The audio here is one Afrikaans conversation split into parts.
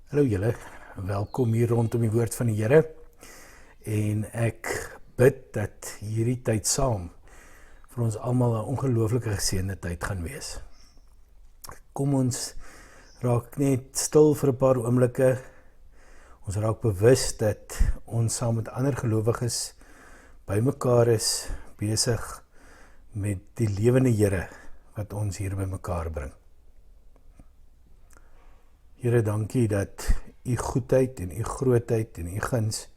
Hallo julle, welkom hier rondom die woord van die Here. En ek bid dat hierdie tyd saam vir ons almal 'n ongelooflike geseënde tyd gaan wees. Kom ons raak net stil vir 'n paar oomblikke. Ons raak bewus dat ons saam met ander gelowiges bymekaar is, besig met die lewende Here wat ons hier bymekaar bring. Here, dankie dat u goedheid en u grootheid en u guns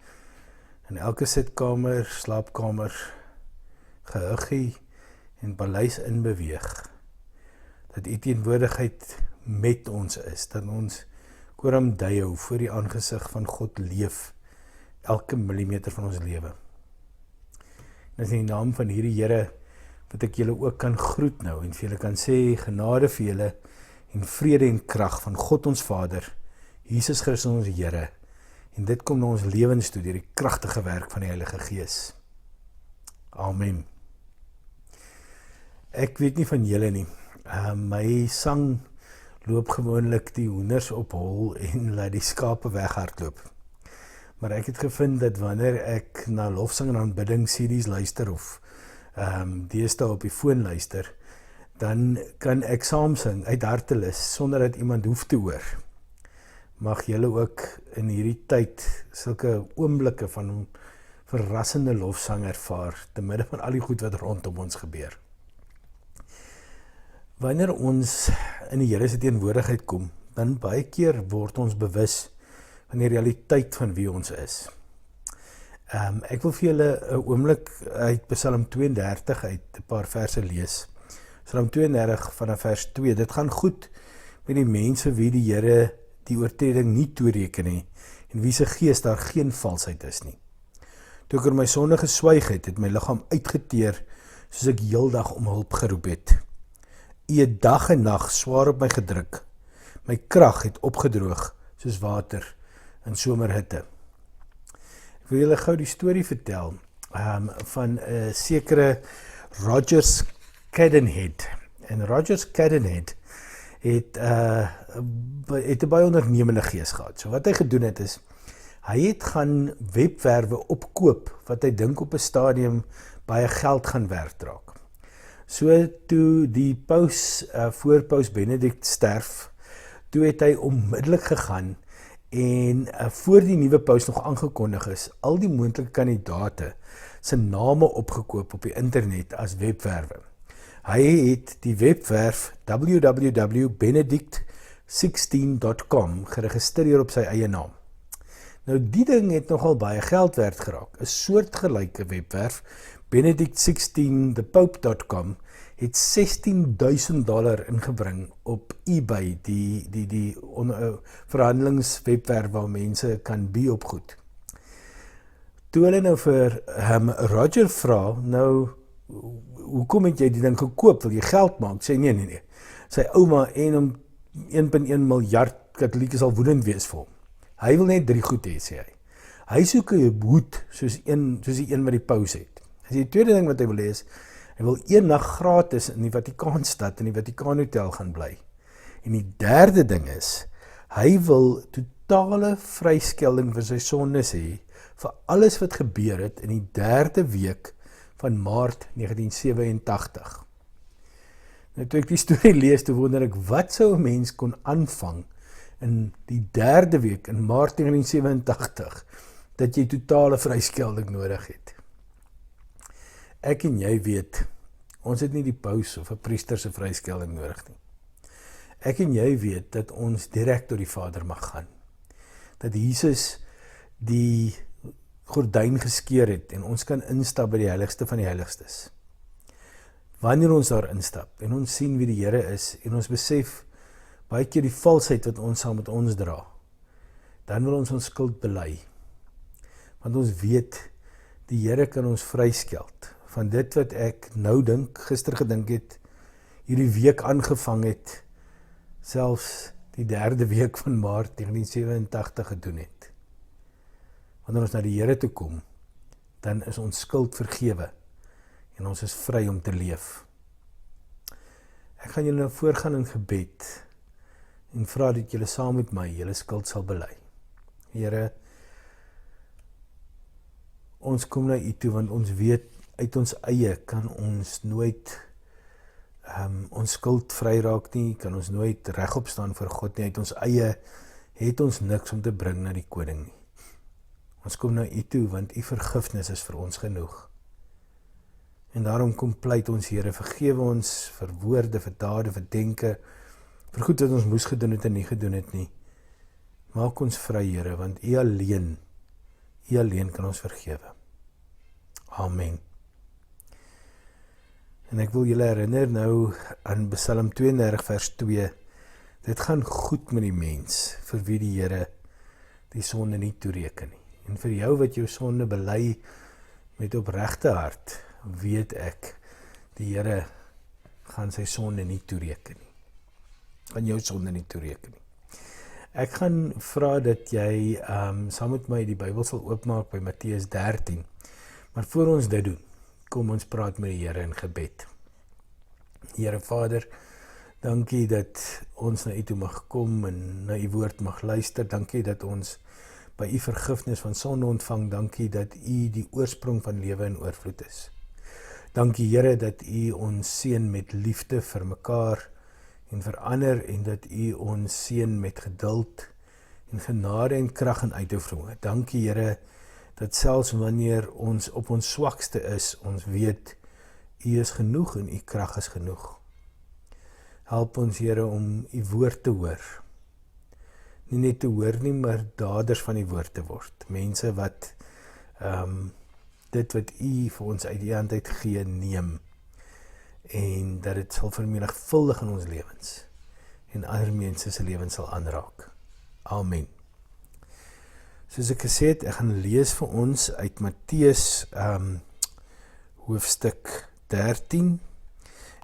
in elke sitkamer, slaapkamer, gehuggie en paleis inbeweeg. Dat u teenwoordigheid met ons is, dat ons koram deo voor die aangesig van God leef, elke millimeter van ons lewe. En in die naam van hierdie Here, wat ek julle ook kan groet nou, en vir julle kan sê, genade vir julle, en vrede en krag van God ons Vader, Jesus Christus ons Here, en dit kom na ons lewens toe, deur die kragtige werk van die Heilige Gees. Amen. Ek weet nie van julle nie, my sang loop gewoonlik die hoenders op hol en laat die skape weghardloop. Maar ek het gevind dat wanneer ek na lofsang en aanbidding series luister of deesdae op die foon luister, dan kan ek saam sing uit hartelus sonder dat iemand hoef te hoor. Mag julle ook in hierdie tyd sulke oomblikke van verrassende lofsang ervaar, te midde van al die goed wat rondom ons gebeur. Wanneer ons in die Here se teenwoordigheid kom, dan baie keer word ons bewus van die realiteit van wie ons is. Ek wil vir julle 'n oomblik uit Psalm 32 uit 'n paar verse lees. Psalm 32 vanaf vers 2, dit gaan goed met die mense wie die Here die oortreding nie toereken nie, en wie se gees daar geen valsheid is nie. Toe ek oor my sonde geswyg het my liggaam uitgeteer, soos ek heeldag om hulp geroep het. U het dag en nag swaar op my gedruk, my krag het opgedroog, soos water in somerhitte. Ek wil julle gou die storie vertel, van 'n sekere Rogers Cadenhead. En Rogers Cadenhead het 'n baie ondernemende gees gehad. So wat hy gedoen het is, hy het gaan webwerwe opkoop, wat hy dink op 'n stadium baie geld gaan werd raak. So toe die voor Paus Benedict sterf, toe het hy onmiddellik gegaan en voor die nuwe paus nog aangekondig is, al die moontlike kandidate se name opgekoop op die internet as webwerwe. Hy het die webwerf www.benedict16.com geregistreer op sy eie naam. Nou die ding het nogal baie geld werd geraak. 'n soortgelyke webwerf, benedict16thepope.com, het $16,000 ingebring op eBay, die verhandelingswebwerf waar mense kan bied op goed. Toe hulle nou vir Roger vra, nou, hoekom het jy die ding gekoop? Wil jy geld maak? Sê nee. Sy ouma en om 1,1 miljard katholieke sal woedend wees vir hom. Hy wil net 3 goed hê, sê hy. Hy soek 'n hoed, soos die een wat die paus het. As die tweede ding wat hy wil hê is, hy wil 1 nag gratis in die Vatikaanstad, in die Vatikaan Hotel gaan bly. En die derde ding is, hy wil totale vryskelding vir sy sondes hê, vir alles wat gebeur het in die 3de week van Maart 1987. Nou toe ek die storie lees, toe wonder ek, wat sou 'n mens kon aanvang in die 3de week in Maart 1987, dat jy totale vryskelding nodig het. Ek en jy weet, ons het nie die paus of 'n priester se vryskelding nodig nie. Ek en jy weet dat ons direk tot die Vader mag gaan. Dat Jesus die gordyn geskeur het en ons kan instap by die heiligste van die heiligstes. Wanneer ons daar instap en ons sien wie die Here is en ons besef baie keer die valsheid wat ons saam met ons dra, dan wil ons skuld bely. Want ons weet, die Here kan ons vryskeld van dit wat ek nou dink, gister gedink het, hierdie week aangevang het, selfs die 3de week van Maart 1987 gedoen het. Wanneer ons na die Here toe kom, dan is ons skuld vergewe en ons is vry om te leef. Ek gaan julle nou voorgaan in gebed en vra dat julle saam met my julle skuld sal bely. Here, ons kom na U toe, want ons weet, uit ons eie kan ons nooit ons skuld vry raak nie, kan ons nooit regop staan vir God nie, uit ons eie het ons niks om te bring na die koning nie. Ons kom na U toe, want U vergifnis is vir ons genoeg. En daarom kom pleit ons, Here, vergewe ons vir woorde, vir dade, vir denke, vir goed wat ons moes gedoen het en nie gedoen het nie. Maak ons vry, Here, want U alleen kan ons vergewe. Amen. En ek wil julle herinner nou aan Psalm 32 vers 2. Dit gaan goed met die mens, vir wie die Here die sonde nie toereken nie. En vir jou wat jou sonde bely met opregte hart, weet ek, die Here gaan sy sonde nie toereken nie. Gaan jou sonde nie toereken nie. Ek gaan vra dat jy saam met my die Bybel sal oopmaak by Matteus 13. Maar voor ons dit doen, kom ons praat met die Here in gebed. Here Vader, dankie dat ons na U toe mag kom en na U woord mag luister. Dankie dat ons by U vergifnis van sonde ontvang. Dankie dat U die oorsprong van lewe en oorvloed is. Dankie Here dat U ons seën met liefde vir mekaar en vir ander, en dat U ons seën met geduld en genade en krag en uitoefening. Dankie Here dat selfs wanneer ons op ons swakste is, ons weet U is genoeg en U krag is genoeg. Help ons Here om U woord te hoor. Nie net te hoor nie, maar daders van die woord te word. Mense wat dit wat U vir ons uit die hand uit gee, neem. En dat dit sal vermenigvuldig in ons lewens. En ander mense se lewens sal aanraak. Amen. Soos ek gesê het, ek gaan lees vir ons uit Matteus hoofstuk 13.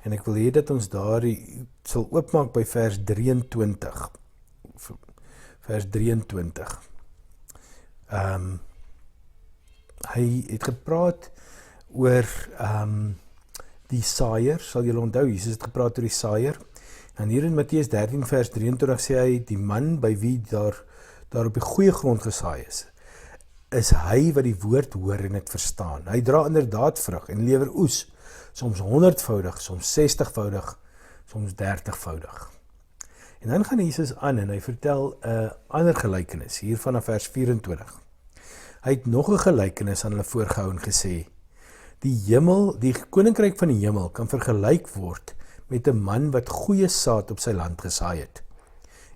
En ek wil hê dat ons daar sal oopmaak by vers 23. Vers 23. Hy het gepraat oor die saaier, sal julle onthou, Jesus het gepraat oor die saaier. En hier in Matteus 13 vers 23 sê hy, die man by wie daar op die goeie grond gesaai is hy wat die woord hoor en het verstaan. Hy dra inderdaad vrug en lewer oes, soms 100voudig, soms 60voudig, soms 30voudig. En dan gaan Jesus aan en hy vertel 'n ander gelykenis, hier vanaf vers 24. Hy het nog 'n gelykenis aan hulle voorgehou en gesê, die koninkryk van die hemel kan vergelyk word met 'n man wat goeie saad op sy land gesaai het.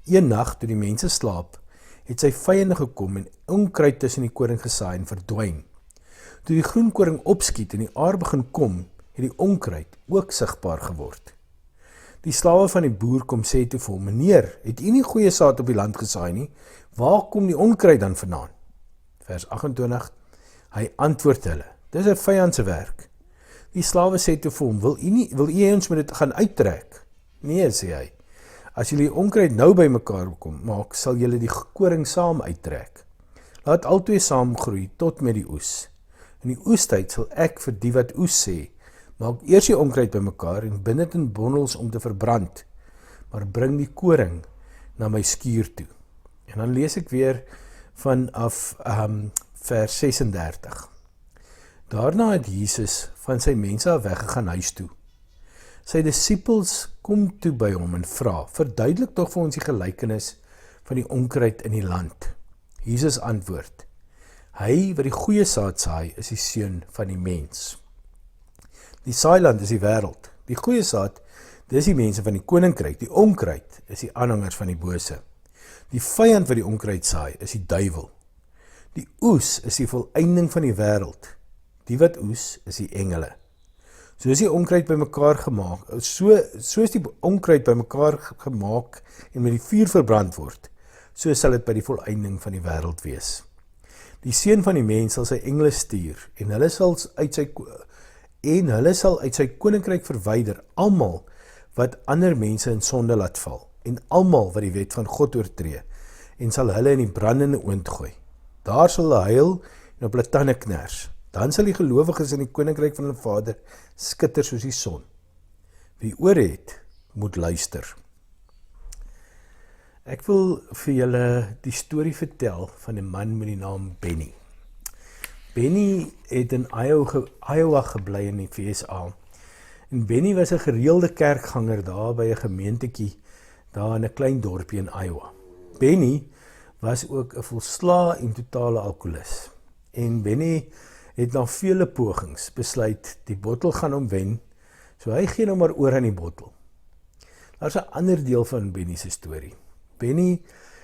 Een nag, toe die mense slaap, het sy vyande gekom en onkruid tussen die koring gesaai en verdwyn. Toe die groen koring opskiet en die aar begin kom, het die onkruid ook sigbaar geword. Die slawe van die boer kom sê toe vir hom, meneer, het u nie goeie saad op die land gesaai nie, waar kom die onkruid dan vandaan? Vers 28, hy antwoord hulle, dis 'n vyand se werk. Die slawe sê toe vir hom, wil u ons met dit gaan uittrek? Nee, sê hy, as julle die onkruid nou by mekaar kom maak, sal julle die koring saam uittrek. Laat albei saam groei tot met die oes. In die oestyd sal ek vir die wat oes sê, maak eers die onkruid by mekaar en bind dit in bondels om te verbrand, maar bring die koring na my skuur toe. En dan lees ek weer vanaf vers 36. Daarna het Jesus van sy mense af weggegaan huis toe. Sy disippels kom toe by hom en vra, verduidelik tog vir ons die gelykenis van die onkruid in die land. Jesus antwoord, hy wat die goeie saad saai, is die seun van die mens. Die saailand is die wêreld. Die goeie saad, dis die mense van die koninkryk. Die onkruid is die aanhangers van die bose. Die vyand wat die onkruid saai, is die duiwel. Die oes is die volëinding van die wêreld. Die wat oes, is die engele. Soos die onkruid bymekaar gemaak, soos die onkruid bymekaar gemaak en met die vuur verbrand word, so sal dit by die volëinding van die wêreld wees. Die seun van die mens sal sy engele stuur en hulle sal uit sy koninkryk verwyder almal wat ander mense in sonde laat val en almal wat die wet van God oortree en sal hulle in die brandende oond gooi. Daar sal hulle huil en op hulle tande kners. Dan sal die gelowiges in die koninkryk van hulle Vader skitter soos die son. Wie oor het, moet luister. Ek wil vir julle die storie vertel van 'n man met die naam Benny. Benny het in Iowa gebly in die VSA. En Benny was 'n gereelde kerkganger daar by 'n gemeentetjie daar in 'n klein dorpie in Iowa. Benny was ook 'n volslae en totale alkoholist. En Benny het na vele pogings besluit die bottel gaan hom wen, so hy gee nou maar oor aan die bottel. Daar's 'n ander deel van Benny se storie. Benny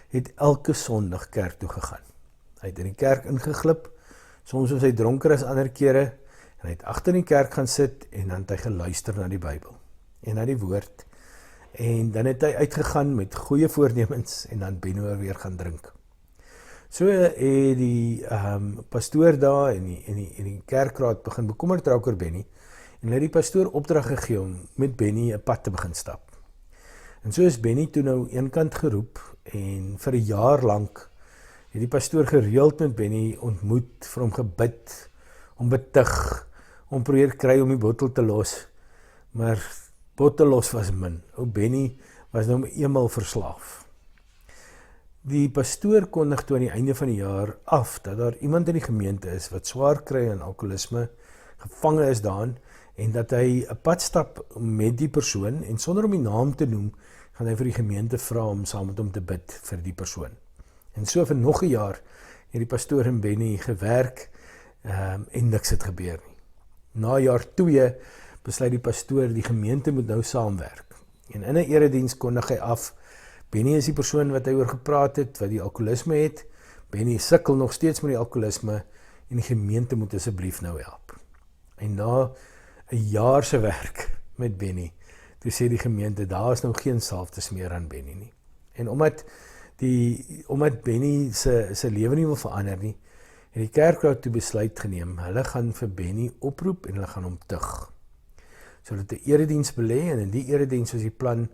het elke Sondag kerk toe gegaan. Hy het in die kerk ingeglip, soms was hy dronker as ander kere, en hy het agter in die kerk gaan sit en dan het hy geluister na die Bybel en na die woord. En dan het hy uitgegaan met goeie voornemens en dan Benny weer gaan drink. So het die pastoor daar en die kerkraad begin bekommerd raak oor Benny en het die pastoor opdrag gegee om met Benny 'n pad te begin stap. En so is Benny toe nou eenkant geroep en vir 'n jaar lank het die pastoor gereeld met Benny ontmoet, vir hom gebid, om betug, om probeer kry om die bottel te los, maar bottel los was min. Ou Benny was nou eenmal verslaaf. Die pastoor kondig toe aan die einde van die jaar af dat daar iemand in die gemeente is wat swaar kry aan alkoholisme, gevange is daarin, en dat hy 'n pad stap met die persoon, en sonder om die naam te noem, gaan hy vir die gemeente vra om saam met hom te bid vir die persoon. En so vir nog 'n jaar het die pastoor en Benny gewerk, en niks het gebeur nie. Na jaar 2 besluit die pastoor die gemeente moet nou saamwerk. En in 'n erediens kondig hy af, Benny is die persoon wat hy oor gepraat het, wat die alkoholisme het. Benny sukkel nog steeds met die alkoholisme en die gemeente moet asseblief nou help. En na 'n jaar se werk met Benny, toe sê die gemeente, daar is nou geen salftes meer aan Benny nie. En omdat Benny se lewe nie wil verander nie, het die kerkraad toe besluit geneem, hulle gaan vir Benny oproep en hulle gaan hom tug. So dat 'n erediens belê, en in die erediens was die plan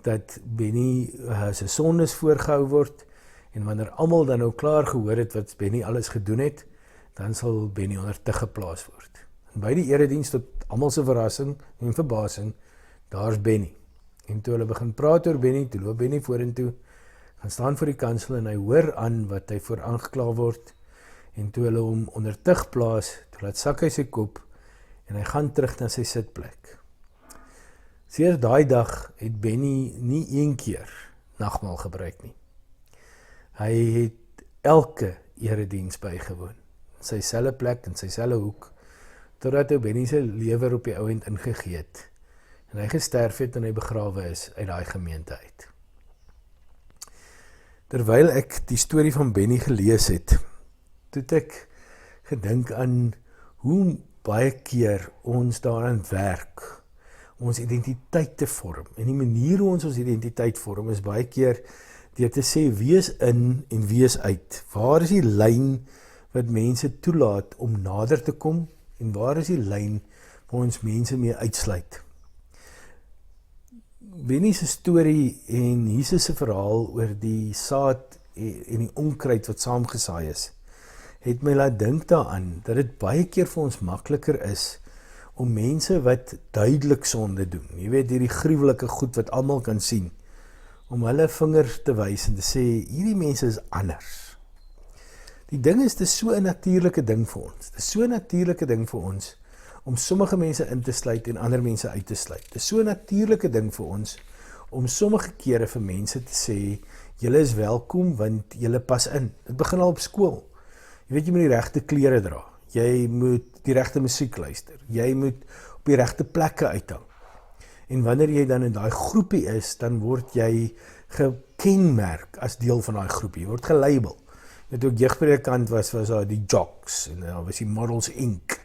dat Benny sy sondes voorgehou word, en wanneer almal dan nou klaar gehoor het wat Benny alles gedoen het, dan sal Benny onder tug geplaas word. En by die erediens tot almal se verrassing en verbasing, daar's Benny. En toe hulle begin praat oor Benny, toe loop Benny vorentoe, gaan staan voor die kansel en hy hoor aan wat hy voor aangekla word, en toe hulle hom onder tug plaas, toe laat sak hy sy kop, en hy gaan terug na sy sitplek. Sedert daai dag het Benny nie een keer nagmaal gebruik nie. Hy het elke erediens bygewoon, sy selfe plek en sy selfe hoek, totdat hy Benny se lewer op die ouend ingegee het, en hy gesterf het en hy begrawe is uit daai gemeente uit. Terwyl ek die storie van Benny gelees het, toe het ek gedink aan hoe baie keer ons daaraan werk, ons identiteit te vorm. En die manier hoe ons identiteit vorm is baie keer deur te sê wie is in en wie is uit. Waar is die lyn wat mense toelaat om nader te kom en waar is die lyn waar ons mense mee uitsluit? Benny se storie en Jesus se verhaal oor die saad en die onkruid wat saamgesaai is, het my laat dink daaraan dat dit baie keer vir ons makliker is om mense wat duidelik sonde doen, jy weet hierdie gruwelike goed wat almal kan sien, om hulle vinger te wys en te sê, hierdie mense is anders. Die ding is, dit is so 'n natuurlike ding vir ons. Dit is so 'n natuurlike ding vir ons om sommige mense in te sluit en ander mense uit te sluit. Dit is so 'n natuurlike ding vir ons om sommige kere vir mense te sê, julle is welkom want julle pas in. Dit begin al op skool. Jy weet, jy moet die regte klere dra. Jy moet die regte musiek luister. Jy moet op die regte plekke uithang. En wanneer jy dan in daai groepie is, dan word jy gekenmerk as deel van daai groepie. Jy word gelabel. Net ook jeugpredikant was daar die jocks, en daar was die Models Inc,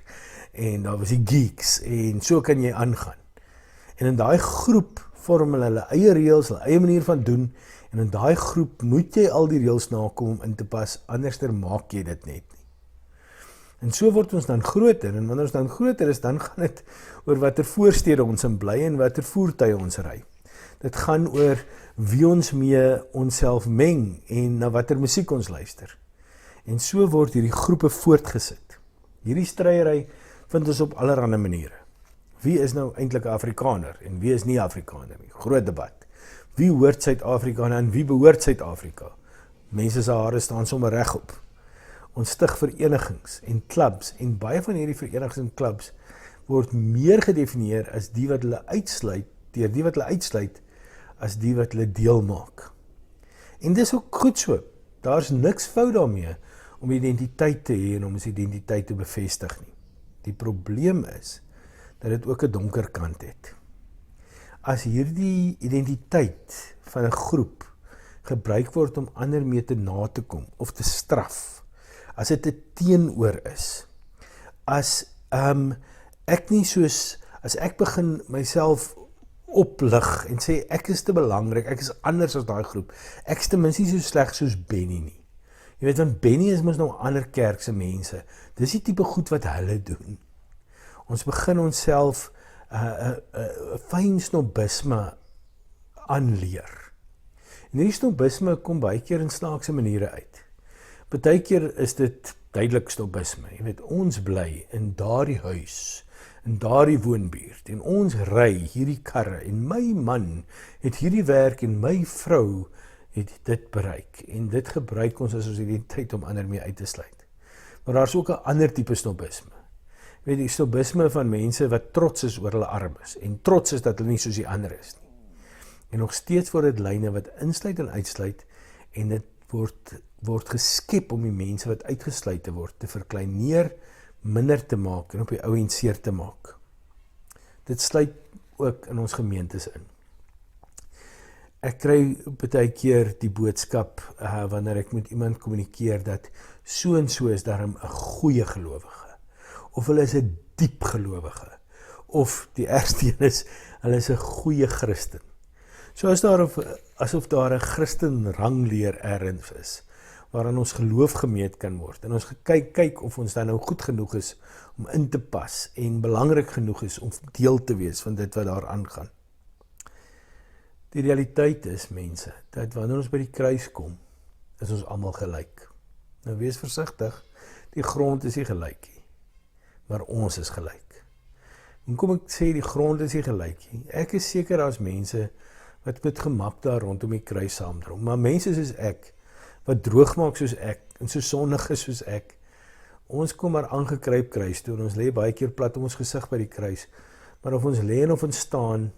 en daar was die geeks, en so kan jy aangaan. En in daai groep vorm hulle eie reëls, hulle eie manier van doen, en in daai groep moet jy al die reëls nakom om in te pas, anderster maak jy dit net nie. En so word ons dan groter, en wanneer ons dan groter is, dan gaan dit oor watter voorstede ons in bly en watter voertuie ons ry. Dit gaan oor wie ons mee onsself meng en na watter musiek ons luister. En so word hierdie groepe voortgesit. Hierdie stryery vind ons op allerlei maniere. Wie is nou eintlik 'n Afrikaner en wie is nie Afrikaner nie? Groot debat. wie hoort Suid-Afrika en aan wie behoort Suid-Afrika? Mense se hare staan sommer regop. Ons stig verenigings en klubs en baie van hierdie verenigings en klubs word meer gedefinieer as die wat hulle uitsluit, deur die wat hulle uitsluit, as die wat hulle deel maak. En dis ook goed so. Daar's niks fout daarmee om identiteit te hê en om ons identiteit te bevestig nie. Die probleem is dat dit ook 'n donker kant het. As hierdie identiteit van 'n groep gebruik word om ander mee te na te kom of te straf, as dit 'n teenoor is, as as ek begin myself oplig en sê ek is te belangrik, ek is anders as daai groep, ek is ten minste nie so sleg soos Benny nie. Jy weet, want Benny is mos nou ander kerkse mense, dis die tipe goed wat hulle doen. Ons begin onsself fyn snobisme aanleer. En hierdie snobisme kom baie keer in snaakse maniere uit. Partykeer is dit duidelik snobisme. Jy weet, ons bly in daardie huis, in daardie woonbuurt, en ons ry hierdie karre, en my man het hierdie werk, en my vrou het dit bereik. En dit gebruik ons as ons identiteit om ander mee uit te sluit. Maar daar is ook 'n ander tipe snobisme. Weet die snobisme van mense wat trots is oor hulle armes, en trots is dat hulle nie soos die ander is nie. En nog steeds word dit lyne wat insluit en uitsluit, en dit word geskep om die mense wat uitgesluit te word, te verkleineer, minder te maak, en op die ou en seer te maak. Dit sluit ook in ons gemeentes in. Ek kry baie keer die boodskap, wanneer ek met iemand kommunikeer, dat so en so is daarom 'n goeie gelowige, of hulle is 'n diep gelowige, of die ergste een is, hulle is 'n goeie Christen. So asof daar 'n Christen rangleer ergens is, waaraan ons geloof gemeet kan word, en ons kyk of ons dan nou goed genoeg is om in te pas, en belangrik genoeg is om deel te wees van dit wat daar aangaan. Die realiteit is, mense, dat wanneer ons by die kruis kom, is ons almal gelyk. Nou wees versigtig, die grond is nie gelyk nie, maar ons is gelyk. En kom ek sê die grond is nie gelyk nie, ek is seker as mense wat met gemak daar rondom die kruis saamdrom, maar mense soos ek, wat droog maak soos ek, en so sondig is soos ek, ons kom maar aangekruip kruis toe, en ons lê baie keer plat om ons gesig by die kruis, maar of ons lê en of ons staan,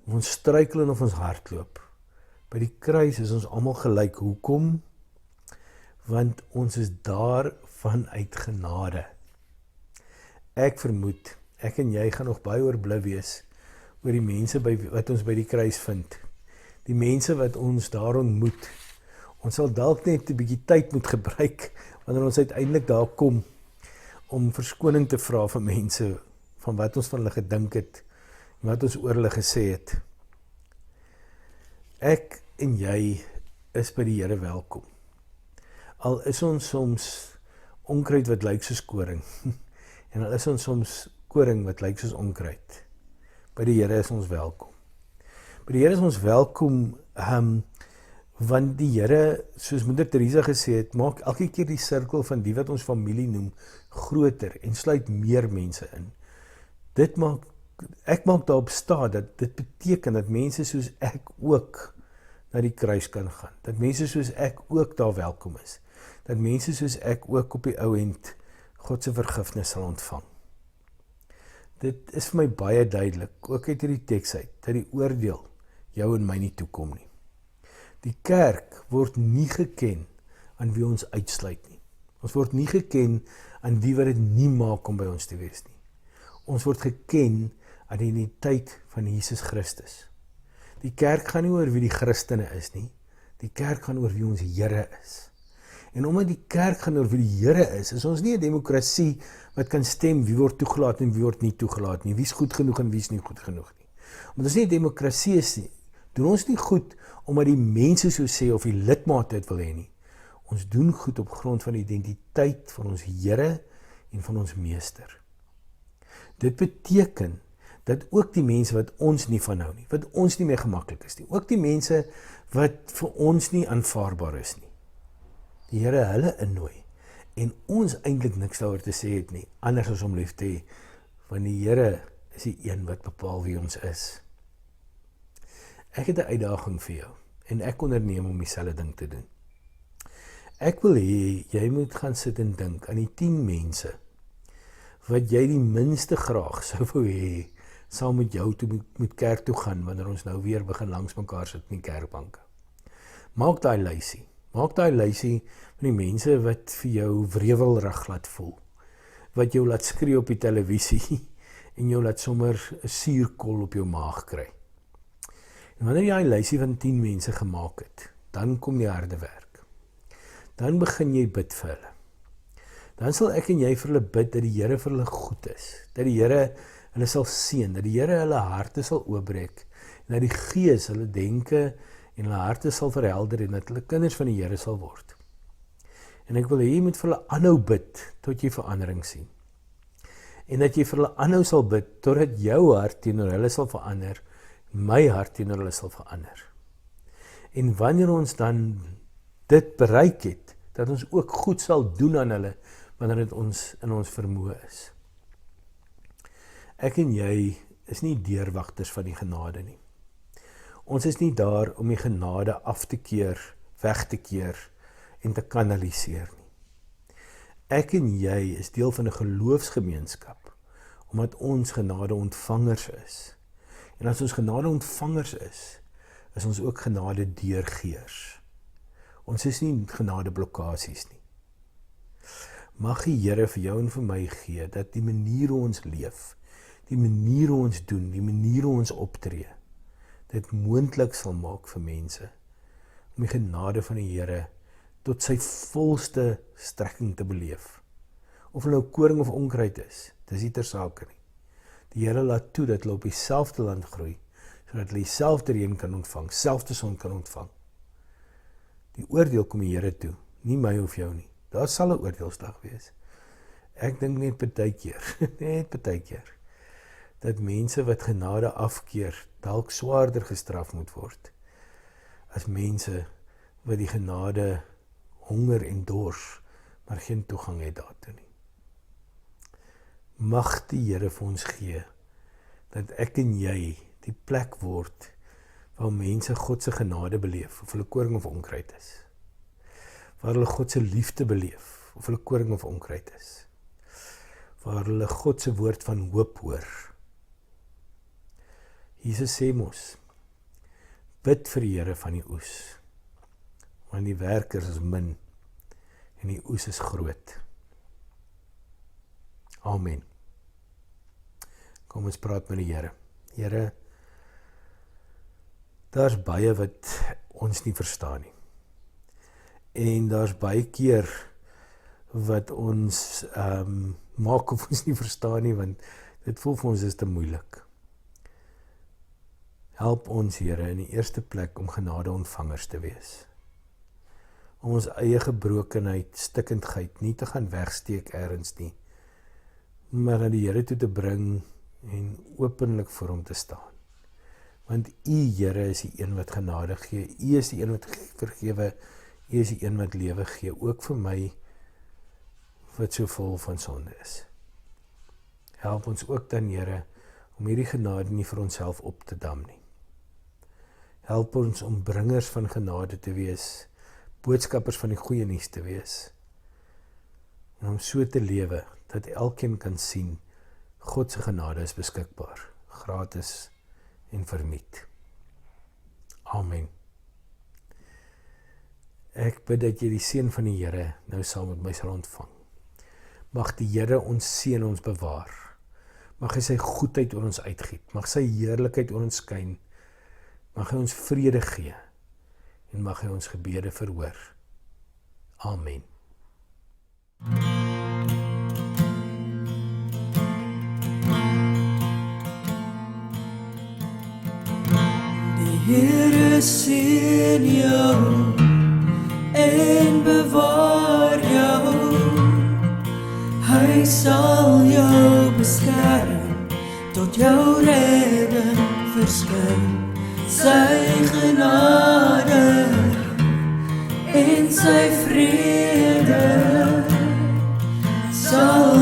of ons struikel en of ons hardloop, by die kruis is ons almal gelyk. Hoekom? Want ons is daar vanuit genade. Ek vermoed, ek en jy gaan nog baie oorbly wees oor die mense wat ons by die kruis vind. Die mense wat ons daar ontmoet. Ons sal dalk net 'n bietjie tyd moet gebruik wanneer ons uiteindelik daar kom om verskoning te vra van mense van wat ons van hulle gedink het en wat ons oor hulle gesê het. Ek en jy is by die Here welkom. Al is ons soms onkruid wat lyk soos koring en al is ons soms koring wat lyk soos onkruid. By die Here is ons welkom. By die Here is ons welkom, want die Here, soos Moeder Teresa gesê het, maak elke keer die sirkel van die wat ons familie noem, groter en sluit meer mense in. Ek maak daarop staan, dat dit beteken dat mense soos ek ook na die kruis kan gaan. Dat mense soos ek ook daar welkom is. Dat mense soos ek ook op die ou end God se vergifnis sal ontvang. Dit is vir my baie duidelik, ook uit hierdie teks uit, dat die oordeel jou en my nie toekom nie. Die kerk word nie geken aan wie ons uitsluit nie. Ons word nie geken aan die wat dit nie maak om by ons te wees nie. Ons word geken aan die identiteit van Jesus Christus. Die kerk gaan nie oor wie die Christene is nie. Die kerk gaan oor wie ons Here is. En omdat die kerk gaan oor wie die Here is ons nie 'n demokrasie wat kan stem wie word toegelaat en wie word nie toegelaat nie. Wie is goed genoeg en wie is nie goed genoeg nie. Omdat ons nie 'n demokrasie is nie, doen ons nie goed omdat die mense so sê of die lidmate dit wil hê nie. Ons doen goed op grond van die identiteit van ons Here en van ons Meester. Dit beteken dat ook die mense wat ons nie van hou nie, wat ons nie meer gemaklik is nie, ook die mense wat vir ons nie aanvaarbaar is nie, die Here hulle innooi en ons eintlik niks daaroor te sê het nie, anders as om lief te hê, want die Here is die een wat bepaal wie ons is. Ek het 'n uitdaging vir jou en ek onderneem om dieselfde ding te doen. Ek wil hê jy moet gaan sit en dink aan die 10 mense wat jy die minste graag sou wou hê saam met jou toe moet kerk toe gaan wanneer ons nou weer begin langs mekaar sit in die kerkbanke. Maak daai lysie. Maak daai lysie van die mense wat vir jou wrevelrig laat voel. Wat jou laat skree op die televisie en jou laat sommer 'n suurkol op jou maag kry. En wanneer jy 'n lysie van 10 mense gemaak het, dan kom die harde werk. Dan begin jy bid vir hulle. Dan sal ek en jy vir hulle bid dat die Here vir hulle goed is, dat die Here hulle sal seën, dat die Here hulle harte sal oopbreek, en dat die Gees hulle denke en hulle harte sal verhelder en dat hulle kinders van die Here sal word. En ek wil hê jy moet vir hulle aanhou bid tot jy verandering sien. En dat jy vir hulle aanhou sal bid totdat jou hart teenoor hulle sal verander, my hart teenoor hulle sal verander. En wanneer ons dan dit bereik het, dat ons ook goed sal doen aan hulle, wanneer dit ons in ons vermoë is. Ek en jy is nie deurwagters van die genade nie. Ons is nie daar om die genade af te keer, weg te keer en te kanaliseer nie. Ek en jy is deel van 'n geloofsgemeenskap, omdat ons genade ontvangers is. En as ons genade ontvangers is ons ook genade deurgeers. Ons is nie genade blokkasies nie. Mag die Here vir jou en vir my gee, dat die manier hoe ons leef, die manier hoe ons doen, die manier hoe ons optree, dit moontlik sal maak vir mense, om die genade van die Here tot sy volste strekking te beleef. Of hulle nou koring of onkruid is, dis nie ter sake nie. Die Here laat toe dat hulle op dieselfde land groei, sodat hulle dieselfde reën kan ontvang, selfde son kan ontvang. Die oordeel kom die Here toe, nie my of jou nie. Daar sal 'n oordeelsdag wees. Ek dink net partykeer, dat mense wat genade afkeer, dalk swaarder gestraf moet word, as mense wat die genade honger en dors, maar geen toegang het daartoe nie. Mag die Here vir ons gee, dat ek en jy die plek word, waar mense God se genade beleef, of hulle koring of onkruid is. Waar hulle God se liefde beleef, of hulle koring of onkruid is. Waar hulle God se woord van hoop hoor. Jesus sê mos, bid vir die Here van die oes, want die werkers is min, en die oes is groot. Amen. Kom ons praat met die Here. Here, daar's baie wat ons nie verstaan nie. En daar's baie keer wat ons maak of ons nie verstaan nie, want dit voel vir ons is te moeilik. Help ons, Here, in die eerste plek om genade ontvangers te wees. Om ons eie gebrokenheid, stikkendheid nie te gaan wegsteek ergens nie, maar na die Here toe te bring en openlik voor hom te staan. Want U, Here, is die een wat genade gee, U is die een wat vergewe, U is die een wat lewe gee, ook vir my wat so vol van sonde is. Help ons ook dan, Here, om hierdie genade nie vir onsself op te dam nie. Help ons om bringers van genade te wees, boodskappers van die goeie nuus te wees, en om so te lewe, dat elkeen kan sien, God se genade is beskikbaar, gratis en verniet. Amen. Ek bid dat jy die seën van die Here nou saam met my sal ontvang. Mag die Here ons seën, ons bewaar. Mag hy sy goedheid oor ons uitgiet. Mag sy heerlikheid oor ons skyn. Mag hy ons vrede gee. En mag hy ons gebede verhoor. Amen. Die Here seën jou en bewaar jou. Hy sal jou beskerm, tot jou redding verskyn. Sy genade en sy vrede sal